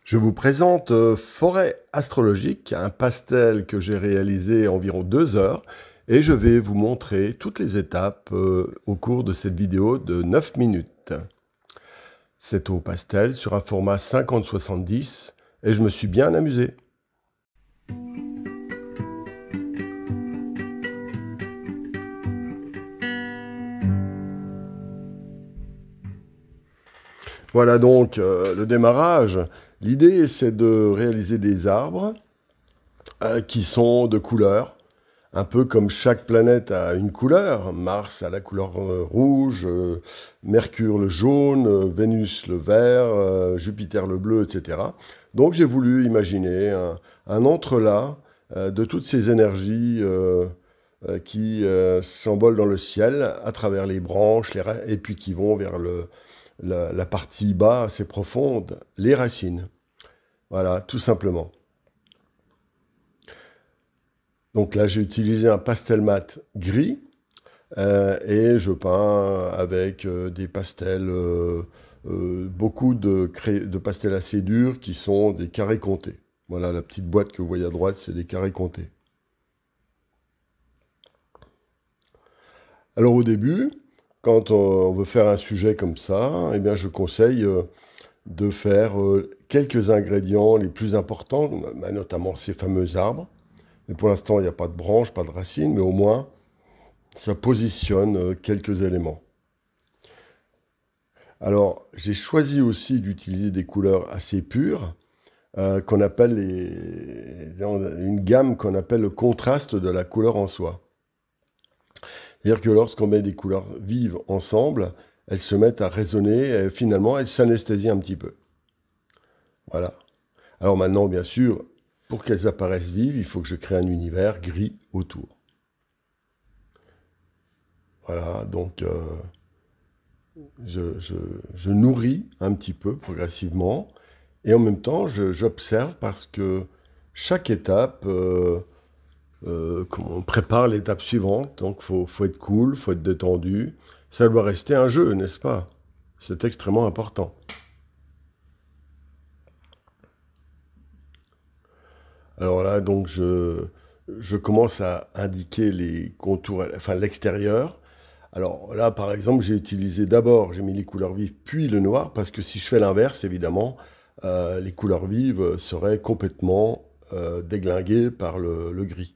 Je vous présente Forêt astrologique, un pastel que j'ai réalisé environ 2 heures et je vais vous montrer toutes les étapes au cours de cette vidéo de 9 minutes. C'est au pastel sur un format 50-70 et je me suis bien amusé. Voilà donc le démarrage. L'idée c'est de réaliser des arbres qui sont de couleurs. Un peu comme chaque planète a une couleur, Mars a la couleur rouge, Mercure le jaune, Vénus le vert, Jupiter le bleu, etc. Donc j'ai voulu imaginer un entrelac de toutes ces énergies qui s'envolent dans le ciel à travers les branches et puis qui vont vers la partie bas assez profonde, les racines. Voilà, tout simplement. Donc là, j'ai utilisé un pastel mat gris et je peins avec des pastels, beaucoup de pastels assez durs qui sont des carrés comptés. Voilà, la petite boîte que vous voyez à droite, c'est des carrés comptés. Alors au début, quand on veut faire un sujet comme ça, eh bien, je conseille de faire quelques ingrédients les plus importants, notamment ces fameux arbres. Mais pour l'instant, il n'y a pas de branches, pas de racines, mais au moins, ça positionne quelques éléments. Alors, j'ai choisi aussi d'utiliser des couleurs assez pures, qu'on appelle une gamme qu'on appelle le contraste de la couleur en soi. C'est-à-dire que lorsqu'on met des couleurs vives ensemble, elles se mettent à résonner, et finalement, elles s'anesthésient un petit peu. Voilà. Alors maintenant, bien sûr, pour qu'elles apparaissent vives, il faut que je crée un univers gris autour. Voilà, donc je nourris un petit peu progressivement et en même temps j'observe parce que chaque étape, on prépare l'étape suivante, donc faut être cool, faut être détendu. Ça doit rester un jeu, n'est-ce pas? C'est extrêmement important. Alors là, donc je commence à indiquer les contours, enfin l'extérieur. Alors là, par exemple, j'ai mis les couleurs vives, puis le noir, parce que si je fais l'inverse, évidemment, les couleurs vives seraient complètement déglinguées par le gris.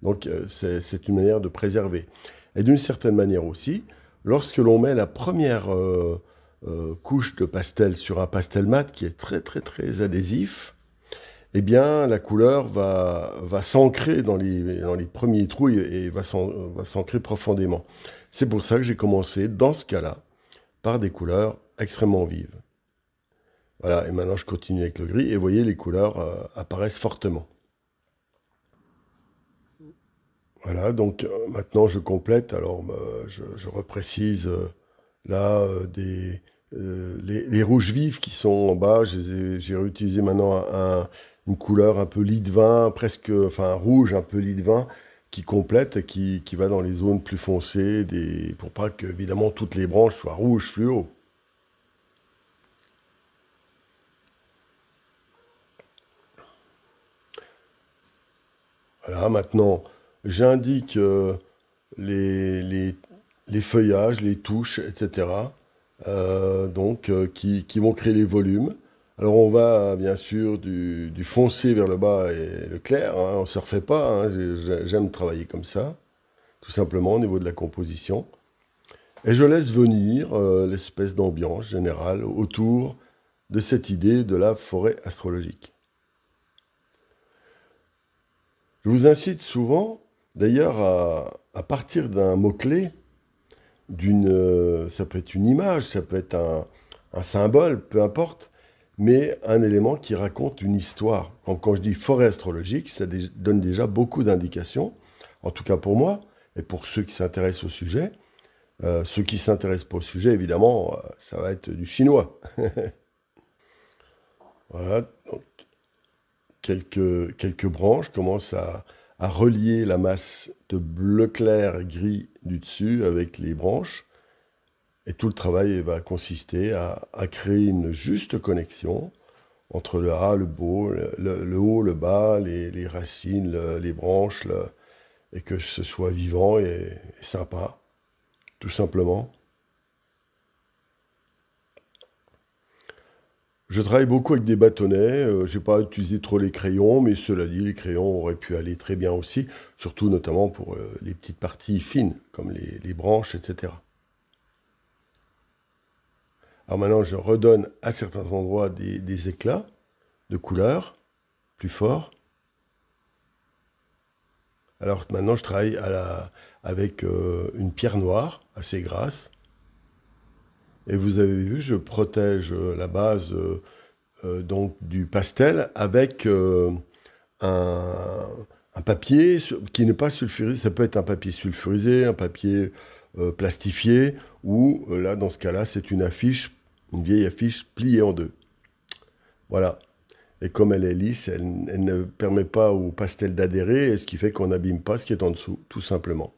Donc c'est une manière de préserver. Et d'une certaine manière aussi, lorsque l'on met la première couche de pastel sur un pastel mat qui est très très très adhésif, eh bien la couleur va s'ancrer dans les premiers trous et va s'ancrer profondément. C'est pour ça que j'ai commencé, dans ce cas-là, par des couleurs extrêmement vives. Voilà, et maintenant je continue avec le gris, et vous voyez, les couleurs apparaissent fortement. Voilà, donc maintenant je complète, alors je reprécise là les rouges vifs qui sont en bas, j'ai réutilisé maintenant une couleur un peu lit de vin, presque, enfin un rouge un peu lit de vin, qui complète, qui va dans les zones plus foncées, pour pas que évidemment toutes les branches soient rouges fluo. Voilà, maintenant j'indique les, les- les feuillages, les touches, etc. Qui vont créer les volumes. Alors on va bien sûr du foncé vers le bas et le clair, hein, on ne se refait pas, hein, j'aime travailler comme ça, tout simplement au niveau de la composition. Et je laisse venir l'espèce d'ambiance générale autour de cette idée de la forêt astrologique. Je vous incite souvent, d'ailleurs, à partir d'un mot-clé, ça peut être une image, ça peut être un symbole, peu importe, mais un élément qui raconte une histoire. Quand je dis forêt astrologique, ça donne déjà beaucoup d'indications, en tout cas pour moi, et pour ceux qui s'intéressent au sujet. Ceux qui s'intéressent pas au sujet, évidemment, ça va être du chinois. Voilà, donc quelques branches commencent à relier la masse de bleu clair et gris du dessus avec les branches. Et tout le travail va consister à créer une juste connexion entre le A, le beau, le haut, le bas, les racines, les branches, et que ce soit vivant et sympa, tout simplement. Je travaille beaucoup avec des bâtonnets, j'ai pas utilisé trop les crayons, mais cela dit, les crayons auraient pu aller très bien aussi, surtout notamment pour les petites parties fines, comme les branches, etc. Alors maintenant, je redonne à certains endroits des éclats de couleurs plus forts. Alors maintenant, je travaille avec une pierre noire assez grasse. Et vous avez vu, je protège la base donc du pastel avec un, un papier qui n'est pas sulfurisé. Ça peut être un papier sulfurisé, un papier plastifié, ou là, dans ce cas-là, c'est une vieille affiche pliée en deux. Voilà. Et comme elle est lisse, elle ne permet pas au pastel d'adhérer, et ce qui fait qu'on n'abîme pas ce qui est en dessous, tout simplement.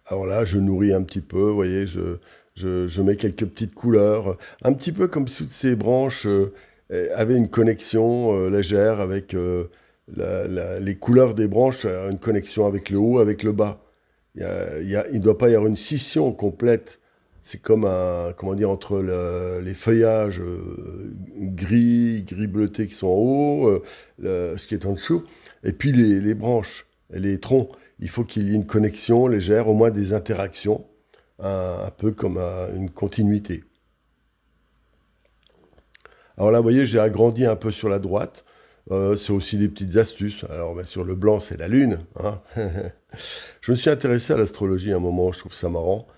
Alors là, je nourris un petit peu, vous voyez, je mets quelques petites couleurs, un petit peu comme si toutes ces branches avaient une connexion légère avec les couleurs des branches, une connexion avec le haut, avec le bas. Il ne doit pas y avoir une scission complète. C'est comme comment dire, entre les feuillages gris bleuté qui sont en haut, ce qui est en dessous, et puis les branches et les troncs. Il faut qu'il y ait une connexion légère, au moins des interactions, un peu comme une continuité. Alors là, vous voyez, j'ai agrandi un peu sur la droite. C'est aussi des petites astuces. Alors, bien sûr, le blanc, c'est la lune, hein. Je me suis intéressé à l'astrologie à un moment, je trouve ça marrant.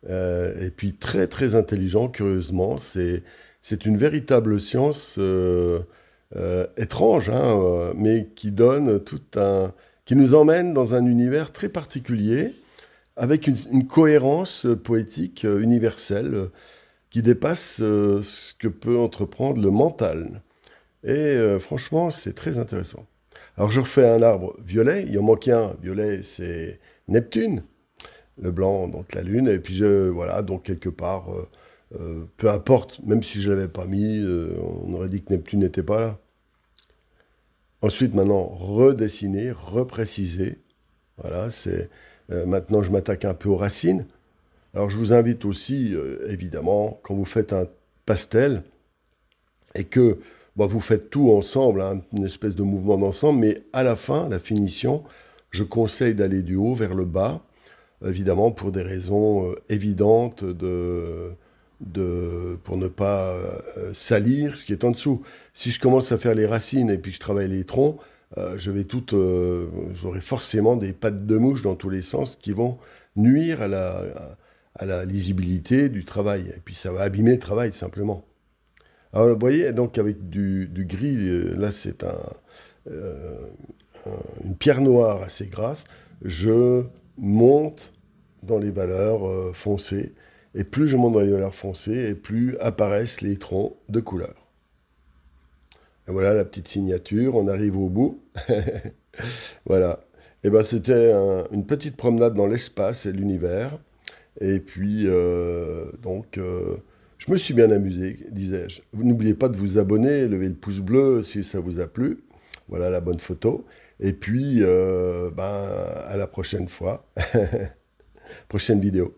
Et puis très très intelligent, curieusement. C'est une véritable science étrange, hein, mais qui donne qui nous emmène dans un univers très particulier, avec une cohérence poétique universelle qui dépasse ce que peut entreprendre le mental. Et franchement, c'est très intéressant. Alors je refais un arbre violet, il en manque un. Violet, c'est Neptune, le blanc, donc la lune. Et puis voilà, donc quelque part, peu importe, même si je ne l'avais pas mis, on aurait dit que Neptune n'était pas là. Ensuite, maintenant, redessiner, repréciser. Voilà, maintenant je m'attaque un peu aux racines. Alors je vous invite aussi, évidemment, quand vous faites un pastel et que bon, vous faites tout ensemble, hein, une espèce de mouvement d'ensemble, mais à la fin, la finition, je conseille d'aller du haut vers le bas, évidemment pour des raisons évidentes pour ne pas salir ce qui est en dessous. Si je commence à faire les racines et puis que je travaille les troncs, j'aurai forcément des pattes de mouche dans tous les sens qui vont nuire à la lisibilité du travail. Et puis ça va abîmer le travail simplement. Alors vous voyez, donc avec du gris, là c'est euh, une pierre noire assez grasse, je monte dans les valeurs foncées. Et plus je monte dans les valeurs foncées, et plus apparaissent les troncs de couleur. Et voilà la petite signature, on arrive au bout. Voilà. Et ben c'était une petite promenade dans l'espace et l'univers. Et puis, je me suis bien amusé, disais-je. Vous n'oubliez pas de vous abonner, levez le pouce bleu si ça vous a plu. Voilà la bonne photo. Et puis, à la prochaine fois. Prochaine vidéo.